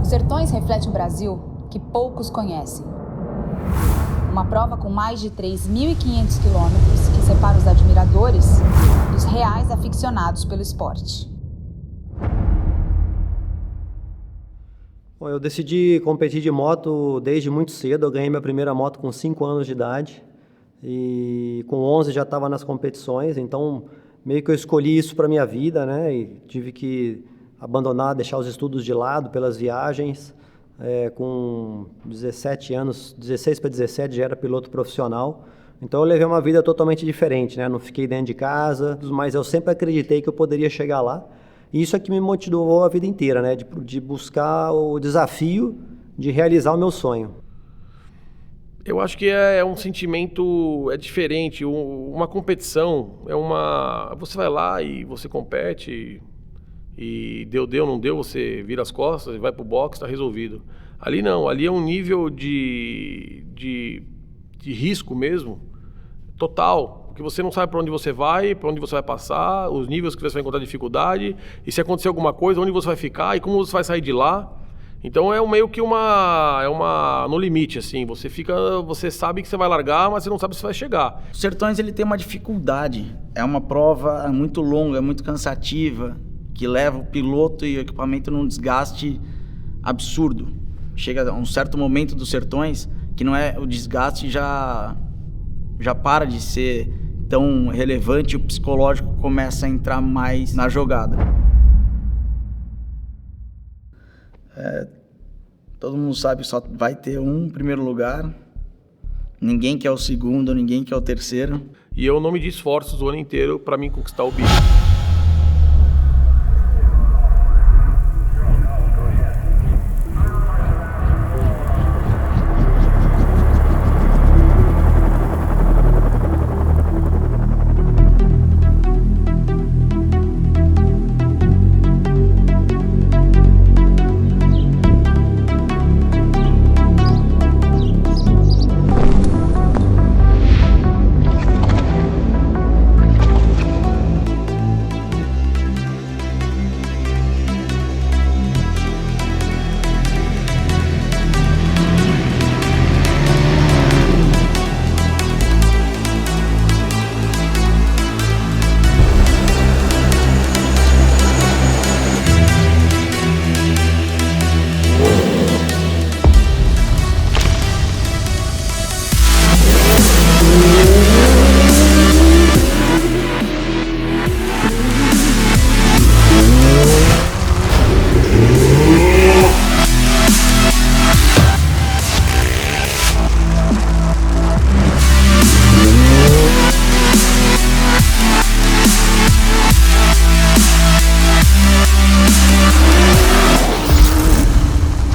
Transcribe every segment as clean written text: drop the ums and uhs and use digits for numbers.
Os Sertões reflete um Brasil que poucos conhecem. Uma prova com mais de 3.500 quilômetros que separa os admiradores dos reais aficionados pelo esporte. Bom, eu decidi competir de moto desde muito cedo. Eu ganhei minha primeira moto com 5 anos de idade e com 11 já estava nas competições. Então, meio que eu escolhi isso para minha vida, né? E tive que abandonar, deixar os estudos de lado pelas viagens. Com 17 anos, 16 para 17 já era piloto profissional. Então eu levei uma vida totalmente diferente, né? Não fiquei dentro de casa, mas eu sempre acreditei que eu poderia chegar lá. E isso é que me motivou a vida inteira, né? De buscar o desafio de realizar o meu sonho. Eu acho que é um sentimento, é diferente. Uma competição você vai lá e você compete e deu, não deu, você vira as costas e vai pro boxe, tá resolvido. Ali não, ali é um nível de risco mesmo, total. Porque você não sabe para onde você vai passar, os níveis que você vai encontrar dificuldade, e se acontecer alguma coisa, onde você vai ficar e como você vai sair de lá. Então é meio que no limite, assim, você sabe que você vai largar, mas você não sabe se vai chegar. O Sertões, ele tem uma dificuldade, é uma prova muito longa, muito cansativa, que leva o piloto e o equipamento num desgaste absurdo. Chega a um certo momento dos Sertões que não é, o desgaste já para de ser tão relevante, o psicológico começa a entrar mais na jogada. Todo mundo sabe que só vai ter um primeiro lugar, ninguém quer o segundo, ninguém quer o terceiro. E eu não medi esforços o ano inteiro para mim conquistar o bicho.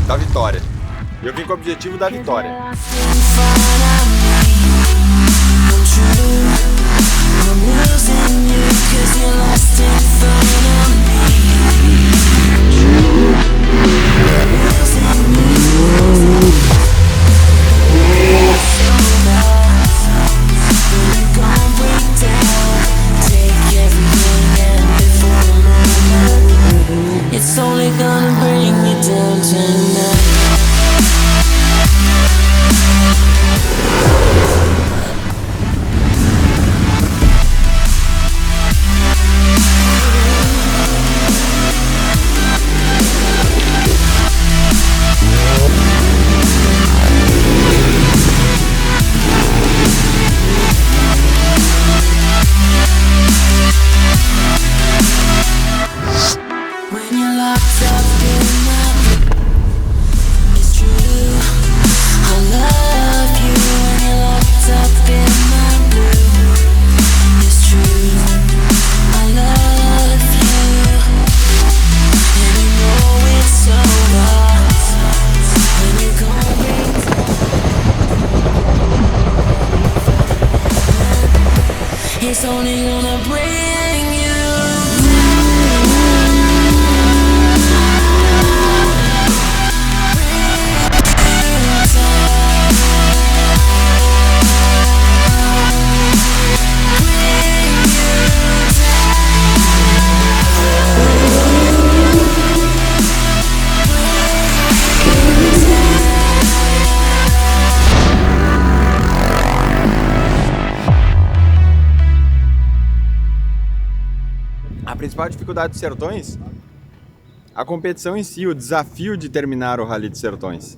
Da vitória. Eu vim com o objetivo da vitória. It's only gonna bring me down tonight. It's only gonna bring you. A principal dificuldade dos Sertões? A competição em si, o desafio de terminar o Rally dos Sertões.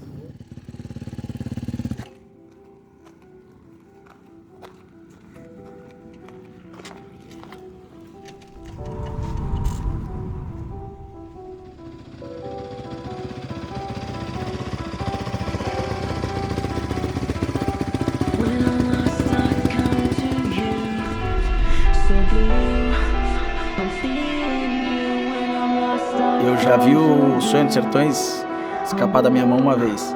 Eu já vi o Sonho dos Sertões escapar da minha mão uma vez.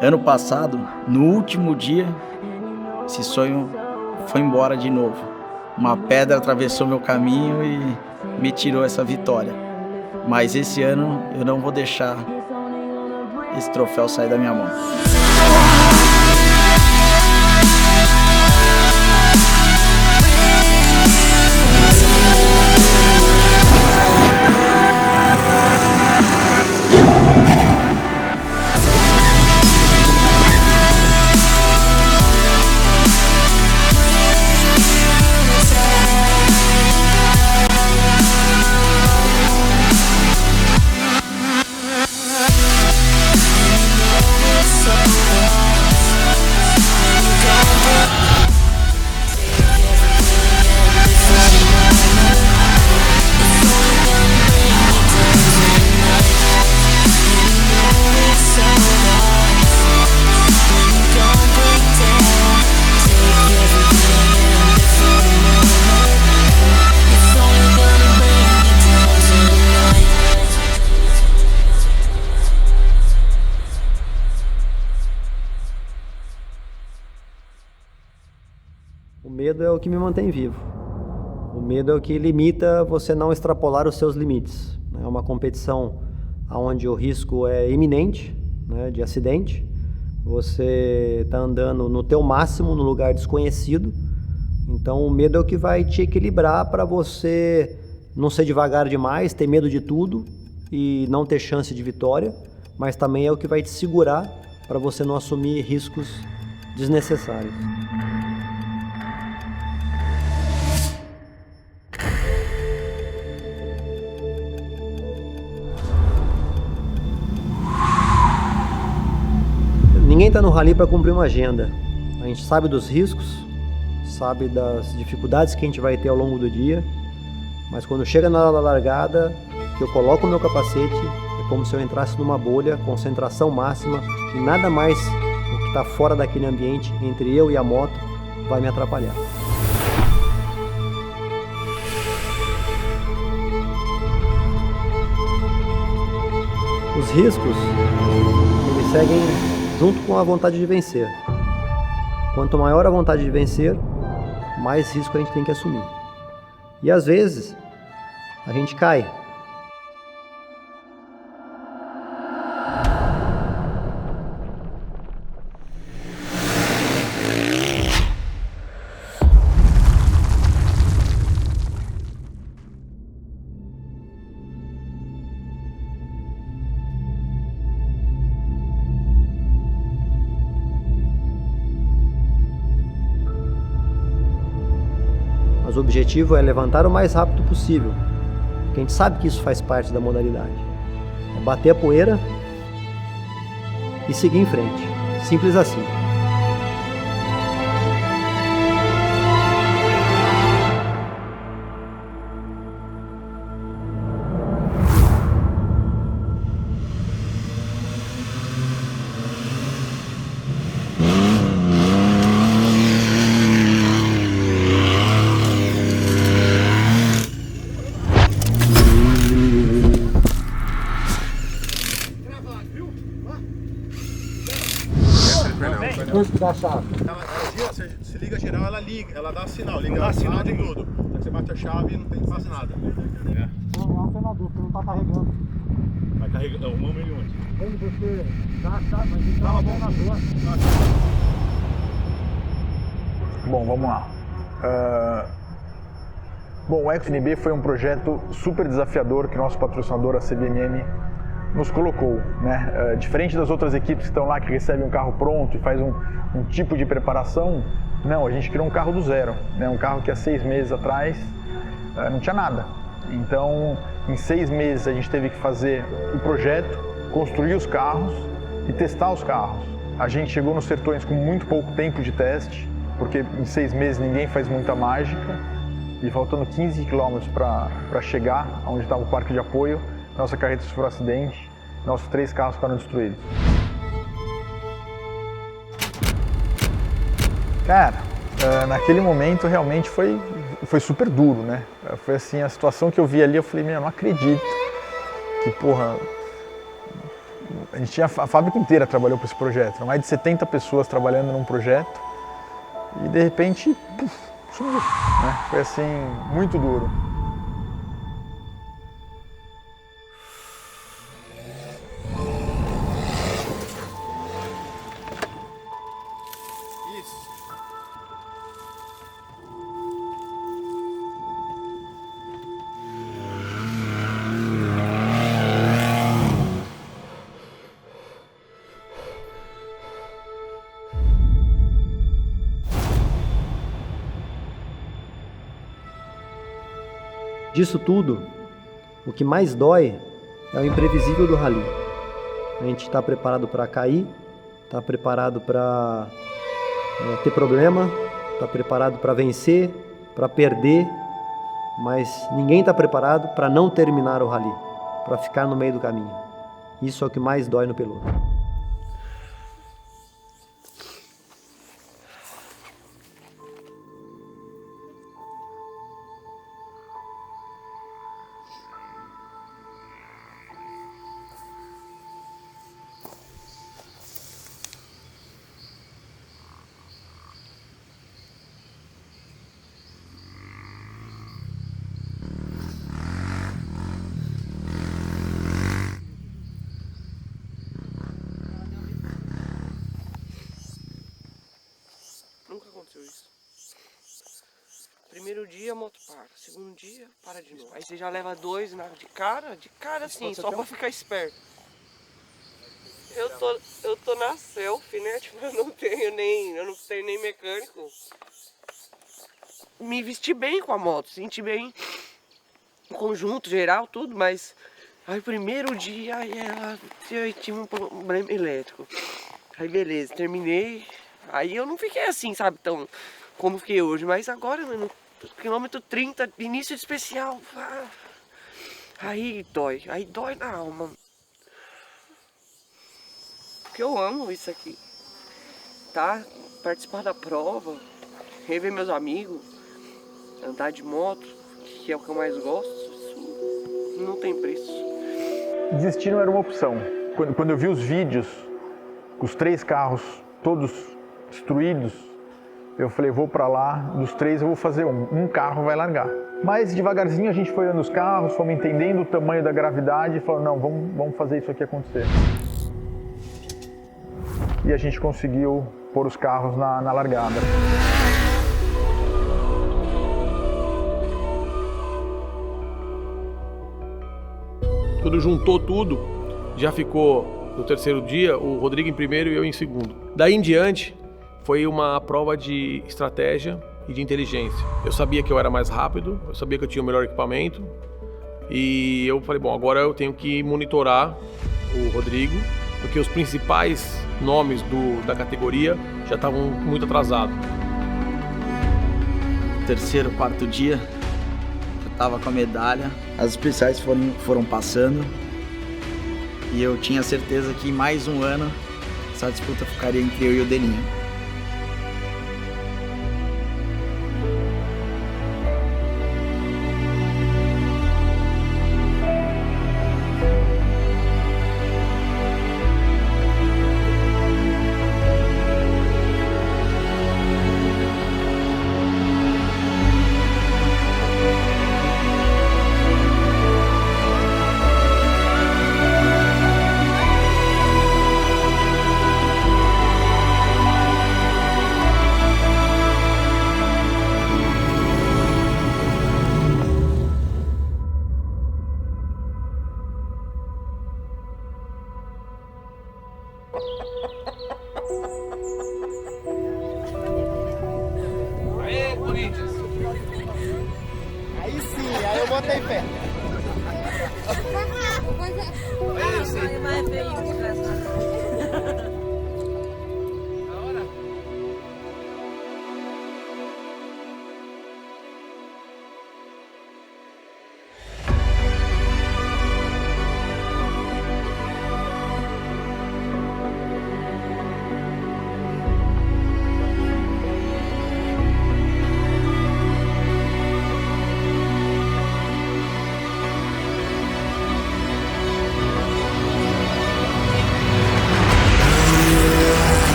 Ano passado, no último dia, esse sonho foi embora de novo. Uma pedra atravessou meu caminho e me tirou essa vitória. Mas esse ano eu não vou deixar esse troféu sair da minha mão. O medo é o que me mantém vivo. O medo é o que limita você não extrapolar os seus limites. É uma competição onde o risco é iminente, né, de acidente. Você está andando no teu máximo, no lugar desconhecido. Então o medo é o que vai te equilibrar para você não ser devagar demais, ter medo de tudo e não ter chance de vitória, mas também é o que vai te segurar para você não assumir riscos desnecessários. Ninguém está no rally para cumprir uma agenda. A gente sabe dos riscos, sabe das dificuldades que a gente vai ter ao longo do dia, mas quando chega na hora da largada, que eu coloco o meu capacete, é como se eu entrasse numa bolha, concentração máxima, e nada mais o que está fora daquele ambiente, entre eu e a moto, vai me atrapalhar. Os riscos, eles seguem junto com a vontade de vencer. Quanto maior a vontade de vencer, mais risco a gente tem que assumir. E às vezes, a gente cai. Mas o objetivo é levantar o mais rápido possível, porque a gente sabe que isso faz parte da modalidade. É bater a poeira e seguir em frente. Simples assim. Quanto da chave? Se liga regra geral, ela liga, ela dá sinal, liga, dá sinal de tudo. Aí você bate a chave e não tem que fazer nada. Não é um alternador, porque não tá carregando. Vai carregar 1 milhão. Quando você tá, mas então é um alternador. Bom, vamos lá. Bom, o ExoNB foi um projeto super desafiador que nosso patrocinador, a CBMM, nos colocou, né? Diferente das outras equipes que estão lá, que recebem um carro pronto e faz um tipo de preparação, não, a gente criou um carro do zero, né? Um carro que há 6 meses atrás não tinha nada. Então, em 6 meses a gente teve que fazer o projeto, construir os carros e testar os carros. A gente chegou nos Sertões com muito pouco tempo de teste, porque em 6 meses ninguém faz muita mágica. E faltando 15 quilômetros para chegar onde estava o parque de apoio, nossa carreta sofreu um acidente, nossos 3 carros ficaram destruídos. Cara, naquele momento realmente foi super duro, né? Foi assim, a situação que eu vi ali, eu falei, meu, não acredito que, porra, a gente tinha a fábrica inteira trabalhou para esse projeto, mais de 70 pessoas trabalhando num projeto e de repente, sumiu, né? Foi assim, muito duro. Disso tudo, o que mais dói é o imprevisível do rally. A gente está preparado para cair, está preparado para ter problema, está preparado para vencer, para perder, mas ninguém está preparado para não terminar o rally, para ficar no meio do caminho. Isso é o que mais dói no piloto. Nunca aconteceu isso. Primeiro dia a moto para, segundo dia para de novo. Aí você já leva 2 de cara assim, só pra ficar esperto. Eu tô na selfie, né? Tipo, eu não tenho nem mecânico. Me vesti bem com a moto, senti bem o conjunto geral, tudo, mas aí primeiro dia eu tive um problema elétrico. Aí beleza, terminei. Aí eu não fiquei assim, sabe, tão como fiquei hoje, mas agora, no quilômetro 30, início de especial, aí dói na alma. Porque eu amo isso aqui, tá? Participar da prova, rever meus amigos, andar de moto, que é o que eu mais gosto, isso não tem preço. Desistir não era uma opção. Quando eu vi os vídeos, os 3 carros todos destruídos, eu falei, vou para lá, dos 3 eu vou fazer um carro vai largar. Mas devagarzinho a gente foi olhando os carros, fomos entendendo o tamanho da gravidade e falou, não, vamos fazer isso aqui acontecer. E a gente conseguiu pôr os carros na largada. Quando juntou tudo, já ficou no terceiro dia o Rodrigo em primeiro e eu em segundo. Daí em diante, foi uma prova de estratégia e de inteligência. Eu sabia que eu era mais rápido, eu sabia que eu tinha o melhor equipamento e eu falei, bom, agora eu tenho que monitorar o Rodrigo, porque os principais nomes da categoria já estavam muito atrasados. Terceiro, quarto dia, eu tava com a medalha, as especiais foram passando e eu tinha certeza que em mais um ano essa disputa ficaria entre eu e o Delinho. Aê, Corinthians! Aí sim, aí eu botei pé. Mais feio, desgraçado.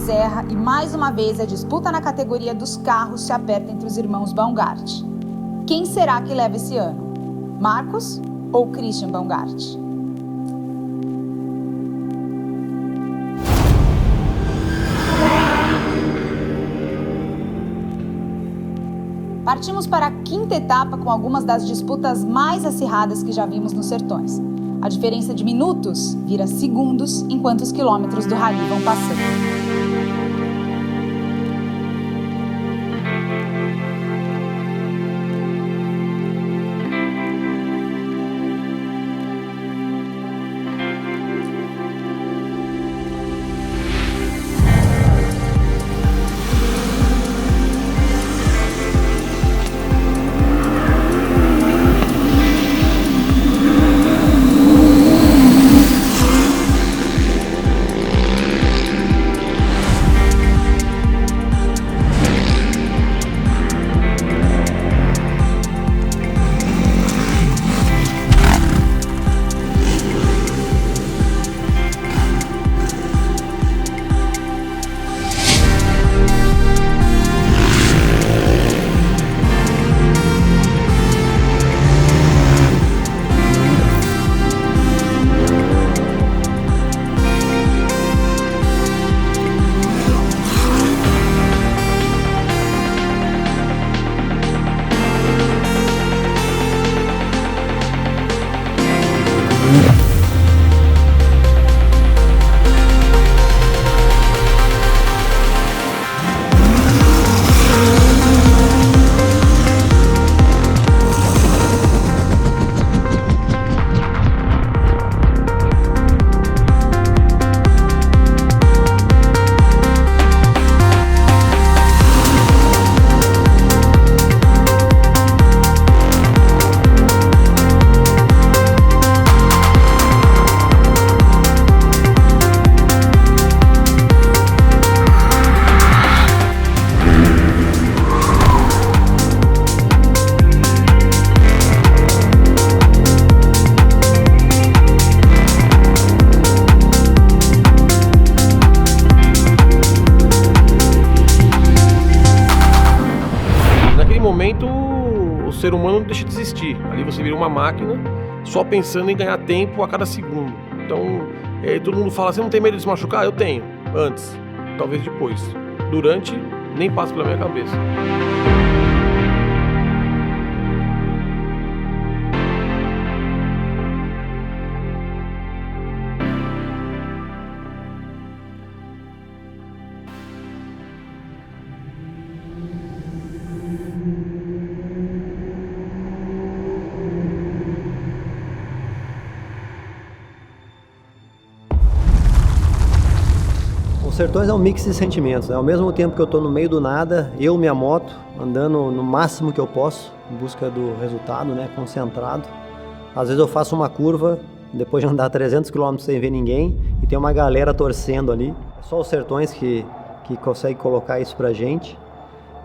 encerra e mais uma vez a disputa na categoria dos carros se aperta entre os irmãos Baumgart. Quem será que leva esse ano? Marcos ou Christian Baumgart? Partimos para a quinta etapa com algumas das disputas mais acirradas que já vimos nos Sertões. A diferença de minutos vira segundos enquanto os quilômetros do rally vão passando. O ser humano não deixa de existir. Ali você vira uma máquina só pensando em ganhar tempo a cada segundo. Então, todo mundo fala, você não tem medo de se machucar? Eu tenho. Antes, talvez depois. Durante, nem passa pela minha cabeça. O Sertões é um mix de sentimentos, né? Ao mesmo tempo que eu estou no meio do nada, eu, minha moto, andando no máximo que eu posso, em busca do resultado, né? Concentrado. Às vezes eu faço uma curva, depois de andar 300 km sem ver ninguém, e tem uma galera torcendo ali. É só os Sertões que consegue colocar isso pra gente.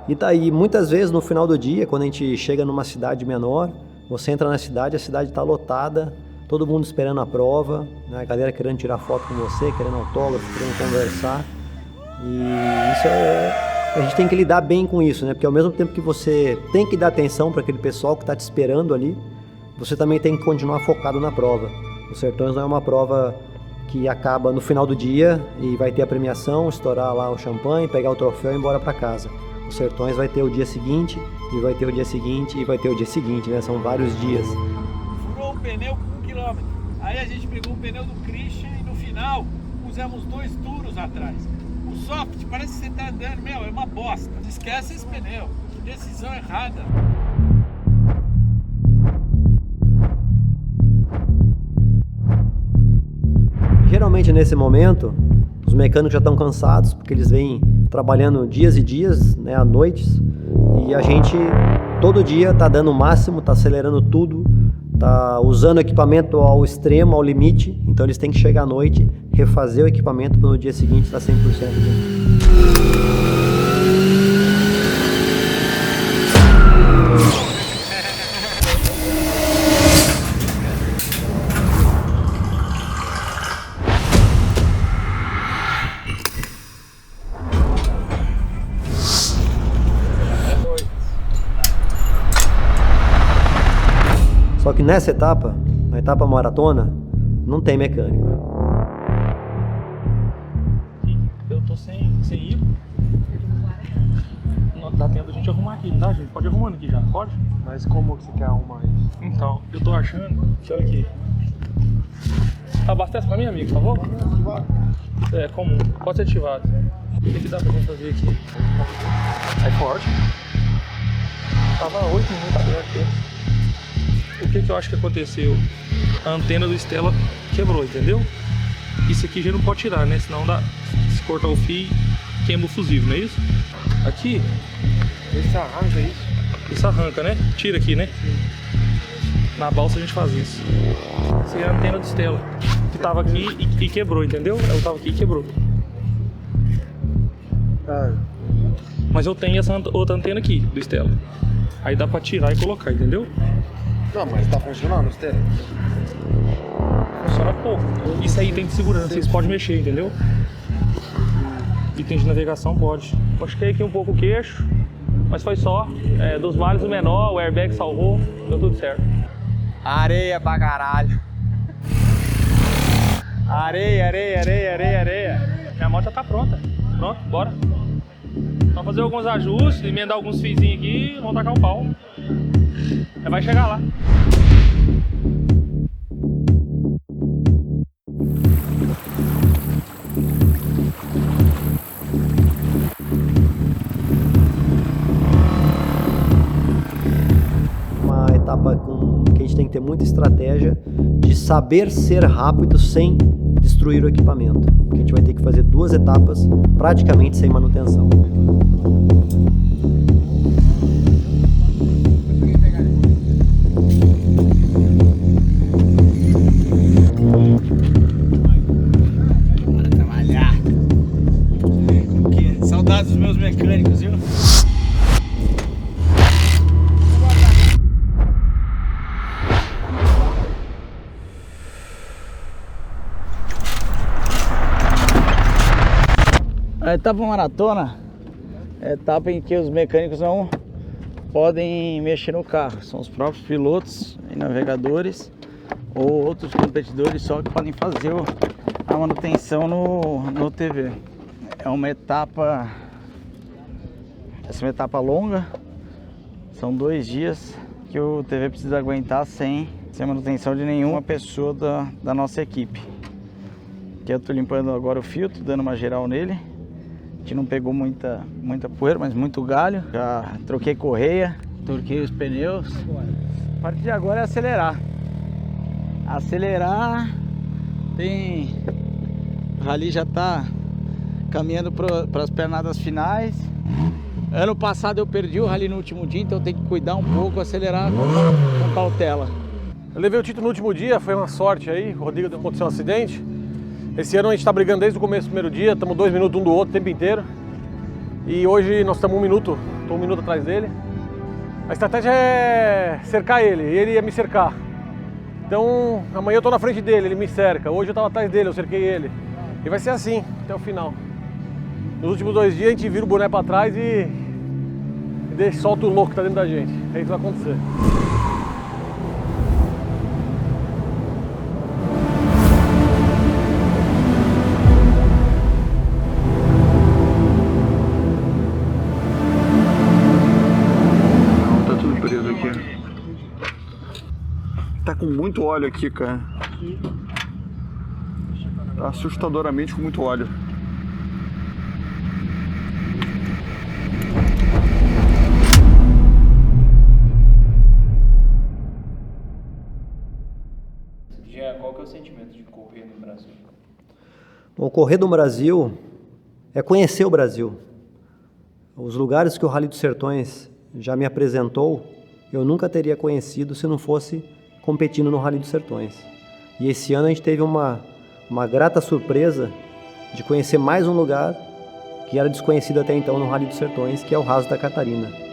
E tá aí, muitas vezes no final do dia, quando a gente chega numa cidade menor, você entra na cidade, a cidade está lotada, todo mundo esperando a prova, né? A galera querendo tirar foto com você, querendo autógrafo, querendo conversar. E isso a gente tem que lidar bem com isso, né? Porque ao mesmo tempo que você tem que dar atenção para aquele pessoal que está te esperando ali, você também tem que continuar focado na prova. O Sertões não é uma prova que acaba no final do dia e vai ter a premiação, estourar lá o champanhe, pegar o troféu e ir embora para casa. Os Sertões vai ter o dia seguinte, e vai ter o dia seguinte, e vai ter o dia seguinte, né? São vários dias. Furou o pneu com 1 km. Aí a gente pegou o pneu do Christian e no final pusemos 2 duros atrás. O soft parece que você tá andando, meu, é uma bosta. Esquece esse pneu. Que decisão errada. Geralmente nesse momento, os mecânicos já estão cansados, porque eles vêm trabalhando dias e dias, né, à noite, e a gente todo dia está dando o máximo, está acelerando tudo, está usando o equipamento ao extremo, ao limite, então eles têm que chegar à noite, refazer o equipamento para no dia seguinte estar 100%. Só que nessa etapa, na etapa maratona, não tem mecânico. Eu tô sem ir. Não dá tempo da gente arrumar aqui, tá, gente? Pode ir arrumando aqui já, pode? Mas como que você quer arrumar isso? Então, eu tô achando que, olha aqui. Abastece pra mim, amigo, por favor? É comum, pode ser ativado. O que dá pra gente fazer aqui? É forte. Tava 8 minutos aberto aqui. O que eu acho que aconteceu? A antena do Stella quebrou, entendeu? Isso aqui já não pode tirar, né? Senão dá, se cortar o fio, queima o fusível, não é isso? Aqui, Esse arranca isso? isso arranca, né? Tira aqui, né? Na balsa a gente faz isso. Essa é a antena do Stella, que tava aqui e quebrou, entendeu? Ela tava aqui e quebrou. Mas eu tenho essa outra antena aqui, do Stella. Aí dá pra tirar e colocar, entendeu? Não, mas tá funcionando, Stella? Funciona pouco. Isso aí tem de segurança, vocês podem mexer, entendeu? Item de navegação pode. Machuquei aqui um pouco o queixo, mas foi só. Dos males o menor, o airbag salvou, deu tudo certo. Areia pra caralho. Areia, areia, areia, areia, areia. Minha moto já tá pronta. Pronto, bora. Vamos fazer alguns ajustes, emendar alguns fiozinhos aqui e vamos tacar o pau. Vai chegar lá. Uma etapa que a gente tem que ter muita estratégia de saber ser rápido sem destruir o equipamento. Porque a gente vai ter que fazer 2 etapas praticamente sem manutenção. Bora trabalhar. Saudades dos meus mecânicos, viu? A etapa maratona é a etapa em que os mecânicos não podem mexer no carro. São os próprios pilotos e navegadores ou outros competidores só que podem fazer a manutenção no TV. É uma etapa, essa é uma etapa longa, são 2 dias que o TV precisa aguentar sem manutenção de nenhuma pessoa da nossa equipe. Aqui eu estou limpando agora o filtro, dando uma geral nele. A gente não pegou muita poeira, mas muito galho. Já troquei correia, troquei os pneus. A partir de agora é acelerar. Acelerar, o rally já tá caminhando para as pernadas finais. Ano passado eu perdi o rally no último dia, então tem que cuidar um pouco, acelerar com cautela. Eu levei o título no último dia, foi uma sorte aí, o Rodrigo aconteceu um acidente. Esse ano a gente está brigando desde o começo do primeiro dia, estamos 2 minutos um do outro o tempo inteiro. E hoje nós estamos 1 minuto, estou 1 minuto atrás dele. A estratégia é cercar ele, e ele ia me cercar. Então amanhã eu estou na frente dele, ele me cerca. Hoje eu estava atrás dele, eu cerquei ele. E vai ser assim, até o final. Nos últimos 2 dias a gente vira o boné para trás e solta o louco que está dentro da gente. É isso que vai acontecer. Tá tudo preso aqui. Tá com muito óleo aqui, cara. Tá assustadoramente com muito óleo. Jean, qual que é o sentimento de correr no Brasil? Bom, correr no Brasil é conhecer o Brasil. Os lugares que o Rally dos Sertões já me apresentou, eu nunca teria conhecido se não fosse competindo no Rally dos Sertões. E esse ano a gente teve uma grata surpresa de conhecer mais um lugar que era desconhecido até então no Rally dos Sertões, que é o Raso da Catarina.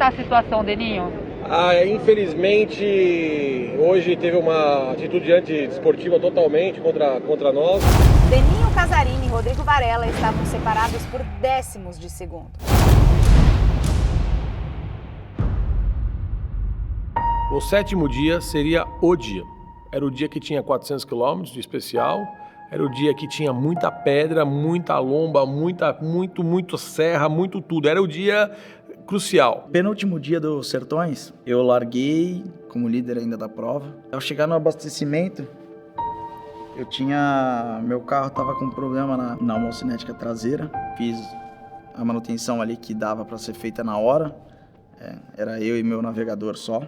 a situação, Deninho? Infelizmente, hoje teve uma atitude antidesportiva totalmente contra nós. Deninho Casarini e Rodrigo Varela estavam separados por décimos de segundo. O 7º dia seria o dia. Era o dia que tinha 400 quilômetros de especial. Era o dia que tinha muita pedra, muita lomba, muito serra, muito tudo. Era o dia crucial. Penúltimo dia dos Sertões, eu larguei como líder ainda da prova. Ao chegar no abastecimento, meu carro estava com problema na homocinética traseira. Fiz a manutenção ali que dava para ser feita na hora. Era eu e meu navegador só.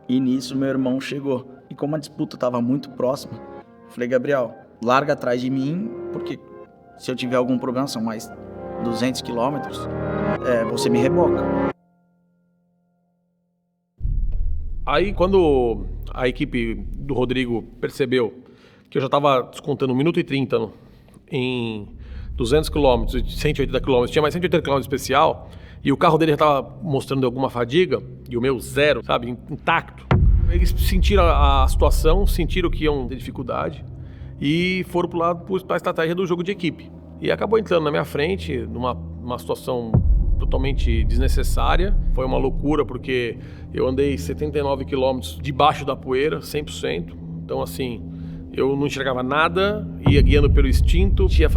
E nisso meu irmão chegou. E como a disputa estava muito próxima, falei, Gabriel, larga atrás de mim, porque se eu tiver algum problema, são mais 200 quilômetros, você me reboca. Aí quando a equipe do Rodrigo percebeu que eu já estava descontando 1 minuto e 30 em 200 quilômetros e 180 quilômetros, tinha mais 180 quilômetros especial, e o carro dele já estava mostrando alguma fadiga, e o meu zero, sabe, intacto. Eles sentiram a situação, sentiram que iam ter dificuldade e foram para a estratégia do jogo de equipe. E acabou entrando na minha frente, numa situação totalmente desnecessária. Foi uma loucura, porque eu andei 79 quilômetros debaixo da poeira, 100%. Então, assim, eu não enxergava nada, ia guiando pelo instinto, ia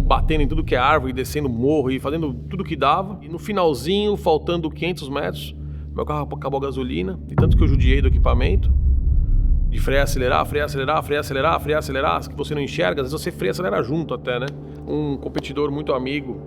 batendo em tudo que é árvore, descendo morro e fazendo tudo que dava. E no finalzinho, faltando 500 metros, meu carro acabou a gasolina, e tanto que eu judiei do equipamento, de frear, acelerar, que você não enxerga, às vezes você freia e acelera junto até, né? Um competidor muito amigo,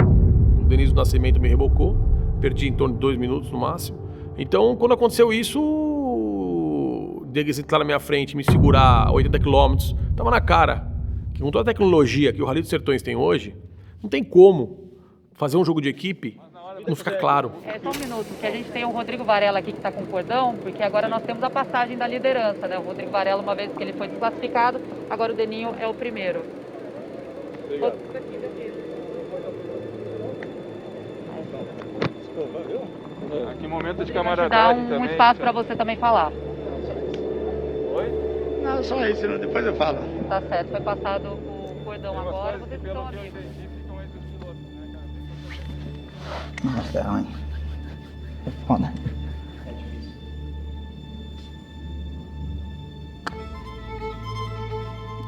o Denis do Nascimento, me rebocou, perdi em torno de 2 minutos no máximo. Então, quando aconteceu isso, o Denis entrar na minha frente e me segurar a 80 km, tava na cara que com toda a tecnologia que o Rally dos Sertões tem hoje, não tem como fazer um jogo de equipe não fica claro. Só um minuto, que a gente tem o Rodrigo Varela aqui que está com o cordão, porque agora nós temos a passagem da liderança, né? O Rodrigo Varela, uma vez que ele foi desclassificado, agora o Deninho é o primeiro. Obrigado. Aqui momento de camaradagem também. Dá um espaço para você também falar. Oi? Não, só isso, depois eu falo. Tá certo, foi passado o cordão agora, vocês estão amigos. Nossa, é ruim. É foda. É difícil.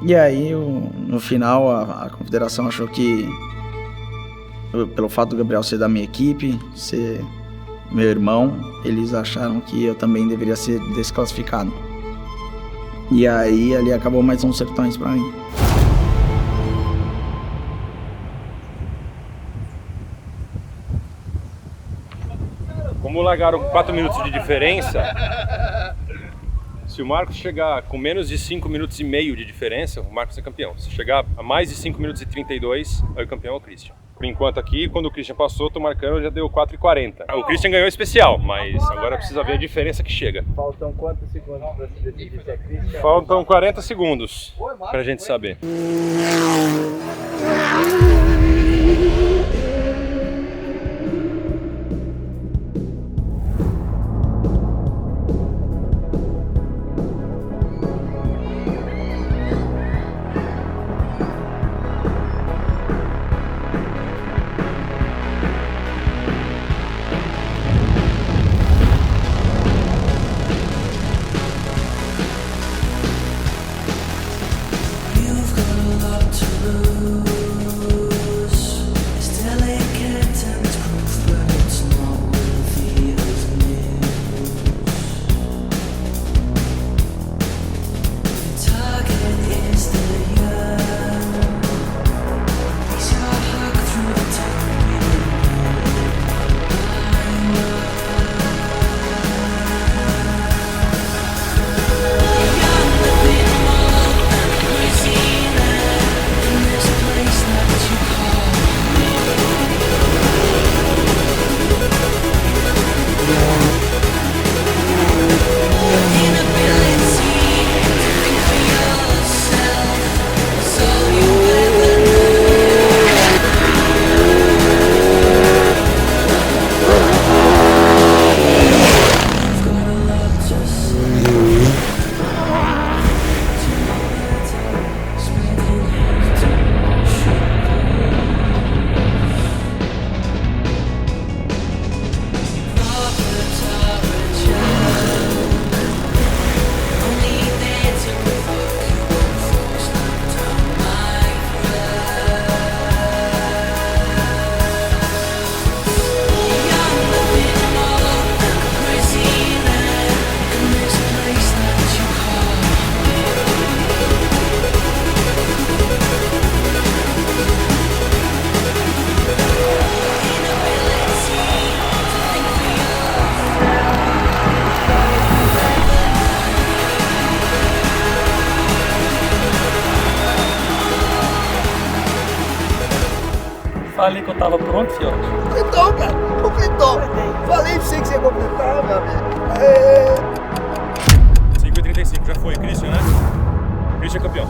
E aí, no final, a confederação achou que, pelo fato do Gabriel ser da minha equipe, ser meu irmão, eles acharam que eu também deveria ser desclassificado. E aí, ali acabou mais um Sertões pra mim. Como largaram 4 minutos de diferença, se o Marcos chegar com menos de 5 minutos e meio de diferença, o Marcos é campeão. Se chegar a mais de 5 minutos e 32, aí o campeão é o Christian. Por enquanto aqui, quando o Christian passou, tô marcando, já deu 4,40. O Christian ganhou especial, mas agora precisa ver a diferença que chega. Faltam quantos segundos para se decidir se é Christian? Faltam 40 segundos pra gente saber. You've got a lot to lose. falei que eu tava pronto, fiote. Completou, cara. Completou. Falei pra você que você ia completar, meu amigo. 5h35, já foi. Christian, né? Christian campeão.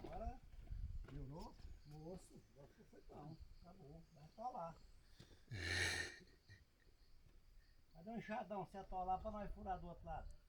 Agora melhorou, moço, agora foi bom, tá bom, vai atolar. Vai dar um enxadão, você atolar pra nós furar do outro lado.